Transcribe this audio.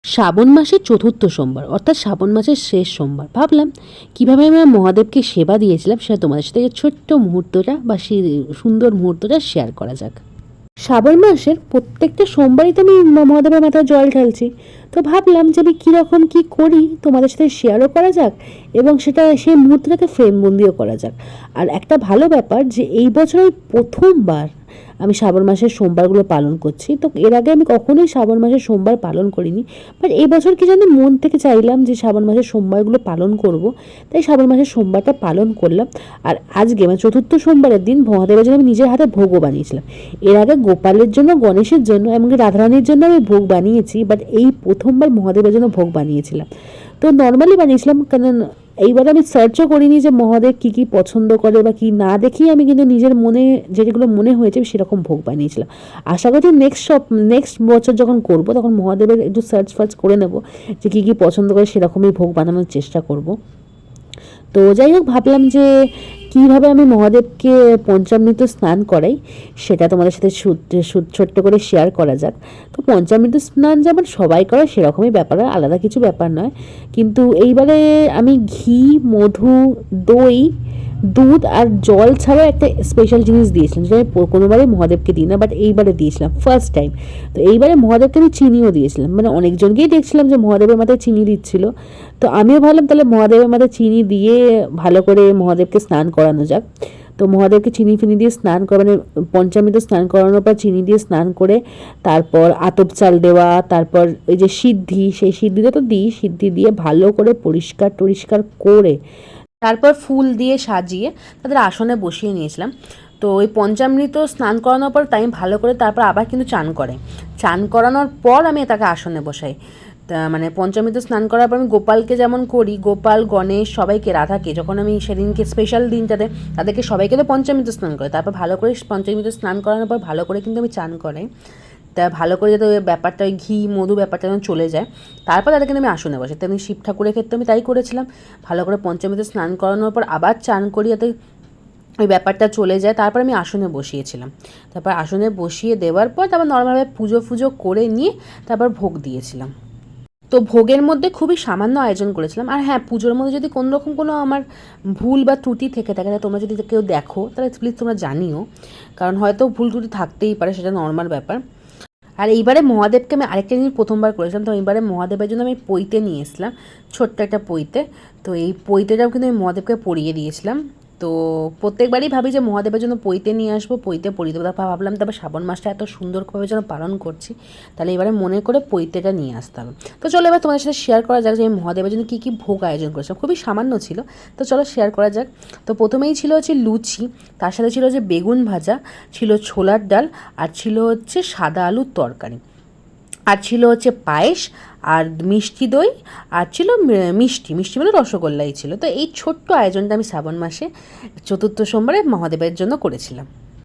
শ্রাবণ মাসের চতুর্থ সোমবার অর্থাৎ শ্রাবণ মাসের শেষ সোমবার। ভাবলাম কীভাবে আমি মহাদেবকে সেবা দিয়েছিলাম সেটা তোমাদের সাথে ছোট্ট মুহূর্তটা বা সেই সুন্দর মুহূর্তটা শেয়ার করা যাক। শ্রাবণ মাসের প্রত্যেকটা সোমবারই তো আমি মহাদেবের মাথায় জল ঢালছি। তো ভাবলাম যে আমি কীরকম কী করি তোমাদের সাথে শেয়ারও করা যাক এবং সেটা সেই মুহূর্তটাকে ফ্রেমবন্দিও করা যাক। আর একটা ভালো ব্যাপার যে এই বছর আমি প্রথমবার আমি শ্রাবণ মাসের সোমবারগুলো পালন করছি। তো এর আগে আমি কখনোই শ্রাবণ মাসের সোমবার পালন করিনি, বাট এই বছর কি জানি মন থেকে চাইলাম যে শ্রাবণ মাসের সোমবারগুলো পালন করব, তাই শ্রাবণ মাসের সোমবারটা পালন করলাম। আর আজকে মানে চতুর্থ সোমবারের দিন মহাদেবের জন্য আমি নিজের হাতে ভোগও বানিয়েছিলাম। এর আগে গোপালের জন্য, গণেশের জন্য, এমনকি রাধারানীর জন্য আমি ভোগ বানিয়েছি, বাট এই প্রথমবার মহাদেবের জন্য ভোগ বানিয়েছিলাম। তো নর্মালি বানিয়েছিলাম, কারণ এইবার আমি সার্চও করিনি যে মহাদেব কী কী পছন্দ করে বা কী না দেখি, আমি কিন্তু নিজের মনে যেগুলো মনে হয়েছে সেরকম ভোগ বানিয়েছিলাম। আশা করি নেক্সট বছর যখন করব তখন মহাদেবের একটু সার্চ করে নেব যে কী কী পছন্দ করে, সেরকমই ভোগ বানানোর চেষ্টা করব। তো যাই হোক, ভাবলাম যে কীভাবে আমি মহাদেবকে পঞ্চামৃত স্নান করাই সেটা তোমাদের সাথে ছোট্ট করে শেয়ার করা যাক। তো পঞ্চামৃত স্নান যেমন সবাই করে সেরকমই ব্যাপার, আলাদা কিছু ব্যাপার নয়। কিন্তু এইবারে আমি ঘি, মধু, দই, দুধ আর জল ছাড়াও একটা স্পেশাল জিনিস দিয়েছিলাম, যেটা আমি কোনোবারই মহাদেবকে দিই না, বাট এইবারে দিয়েছিলাম ফার্স্ট টাইম। তো এইবারে মহাদেবকে আমি চিনিও দিয়েছিলাম, মানে অনেকজনকেই দেখছিলাম যে মহাদেবের মাথায় চিনি দিচ্ছিল। তো আমিও ভাবলাম তাহলে মহাদেবের মাথায় চিনি দিয়ে ভালো করে মহাদেবকে স্নান করানো যাক। তো মহাদেবকে চিনি ফিনি দিয়ে স্নান করা, মানে পঞ্চামৃত স্নান করানোর পর চিনি দিয়ে স্নান করে তারপর আতপ চাল দেওয়া, তারপর এই যে সিদ্ধি, সেই সিদ্ধিটা তো দিই, সিদ্ধি দিয়ে ভালো করে পরিষ্কার করে তারপর ফুল দিয়ে সাজিয়ে তাদের আসনে বসিয়ে নিয়েছিলাম। তো ওই পঞ্চামৃত স্নান করানোর পর তাই ভালো করে তারপর আবার কিন্তু চান করানোর পর আমি তাকে আসনে বসাই। মানে পঞ্চামৃত স্নান করার পর আমি গোপালকে যেমন করি, গোপাল, গণেশ, সবাইকে, রাধাকে যখন আমি সেদিনকে স্পেশাল দিনটাতে তাদেরকে সবাইকে তো পঞ্চামৃত স্নান করে তারপর ভালো করে পঞ্চামৃত স্নান করানোর পর ভালো করে কিন্তু আমি চান করাই। তা ভালো করে যাতে ওই ব্যাপারটা, ওই ঘি মধু ব্যাপারটা যেন চলে যায়, তারপর তাদেরকে আমি আসনে বসে। তো আমি শিব ঠাকুরের ক্ষেত্রে আমি তাই করেছিলাম, ভালো করে পঞ্চামৃত স্নান করানোর পর আবার চান করি যাতে ওই ব্যাপারটা চলে যায়। তারপর আমি আসনে বসিয়েছিলাম, তারপর আসনে বসিয়ে দেওয়ার পর তারপর নর্মালভাবে পুজো করে নিয়ে তারপর ভোগ দিয়েছিলাম। তো ভোগের মধ্যে খুবই সামান্য আয়োজন করেছিলাম। আর হ্যাঁ, পুজোর মধ্যে যদি কোনোরকম কোনো আমার ভুল বা ত্রুটি থেকে থাকে, তাহলে তোমরা যদি কেউ দেখো তাহলে প্লিজ তোমরা জানিও, কারণ হয়তো ভুল ত্রুটি থাকতেই পারে, সেটা নর্মাল ব্যাপার। আর এইবারে মহাদেবকে আমি আরেকটা জিনিস প্রথমবার করেছিলাম। তো এইবারে মহাদেবের জন্য আমি পৈতে নিয়ে এসেছিলাম, ছোট্ট একটা পৈতে। তো এই পৈতেটাও কিন্তু আমি মহাদেবকে পরিয়ে দিয়েছিলাম। তো প্রত্যেকবারই ভাবি যে মহাদেবের জন্য পৈতে নিয়ে আসবো, পৈতে পরিয়ে দেবো। তারপর ভাবলাম তারপর শ্রাবণ মাসটা এত সুন্দরভাবে যেন পালন করছি, তাহলে এবারে মনে করে পৈতেটা নিয়ে আসতে হবে। তো চলো এবার তোমাদের সাথে শেয়ার করা যাক যে আমি মহাদেবের জন্য কী কী ভোগ আয়োজন করেছিলাম। খুবই সামান্য ছিল, তো চলো শেয়ার করা যাক। তো প্রথমেই ছিল হচ্ছে লুচি, তার সাথে ছিল যে বেগুন ভাজা, ছিল ছোলার ডাল, আর ছিল হচ্ছে সাদা আলুর তরকারি, আর ছিল হচ্ছে পায়েস, আর মিষ্টি দই, আর ছিল মিষ্টি মানে রসগোল্লাই ছিল। তো এই ছোট্ট আয়োজনটা আমি শ্রাবণ মাসে চতুর্থ সোমবারে মহাদেবের জন্য করেছিলাম।